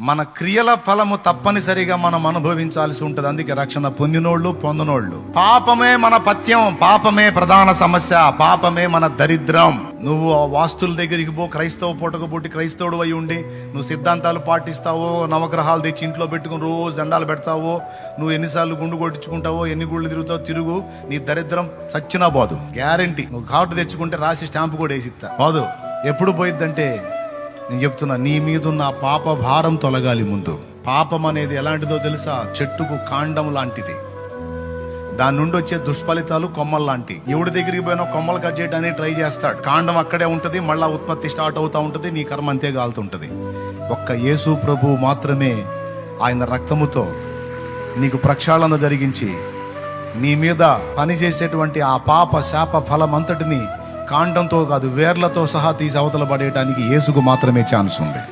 మన క్రియల ఫలము తప్పనిసరిగా మనం అనుభవించాల్సి ఉంటుంది. అందుకే రక్షణ పొందినోళ్ళు పొందనోళ్ళు. పాపమే మన పథ్యం, పాపమే ప్రధాన సమస్య, పాపమే మన దరిద్రం. నువ్వు ఆ వాస్తుల దగ్గరికి పో, క్రైస్తవ పూటకు పుట్టి క్రైస్తవుడు అయి ఉండి నువ్వు సిద్ధాంతాలు పాటిస్తావో, నవగ్రహాలు తెచ్చి ఇంట్లో పెట్టుకుని రోజు దండాలు పెడతావో, నువ్వు ఎన్నిసార్లు గుండు కొట్టించుకుంటావో, ఎన్ని గుళ్ళు తిరుగుతావో తిరుగు, నీ దరిద్రం చచ్చినా పోదు, గ్యారంటీ. నువ్వు కార్డు తెచ్చుకుంటే రాసి స్టాంపు కూడా వేసిస్తా, పోదు. ఎప్పుడు పోయిద్దంటే నేను చెప్తున్నా, నీ మీదున్న పాప భారం తొలగాలి ముందు. పాపం అనేది ఎలాంటిదో తెలుసా? చెట్టుకు కాండం లాంటిది. దాని నుండి వచ్చే దుష్ఫలితాలు కొమ్మలు లాంటి. ఎవడి దగ్గరికి పోయినా కొమ్మలు కట్ చేయడానికి ట్రై చేస్తాడు, కాండం అక్కడే ఉంటది, మళ్ళా ఉత్పత్తి స్టార్ట్ అవుతా ఉంటది, నీ కర్మ అంతే కాలుతుంటది. ఒక్క యేసు ప్రభు మాత్రమే ఆయన రక్తముతో నీకు ప్రక్షాళన జరిగించి నీ మీద పనిచేసేటువంటి ఆ పాప శాప ఫలం అంతటిని కాండంతో కాదు వేర్లతో సహా తీసి అవతల పడేయడానికి యేసుకు మాత్రమే ఛాన్స్ ఉంది.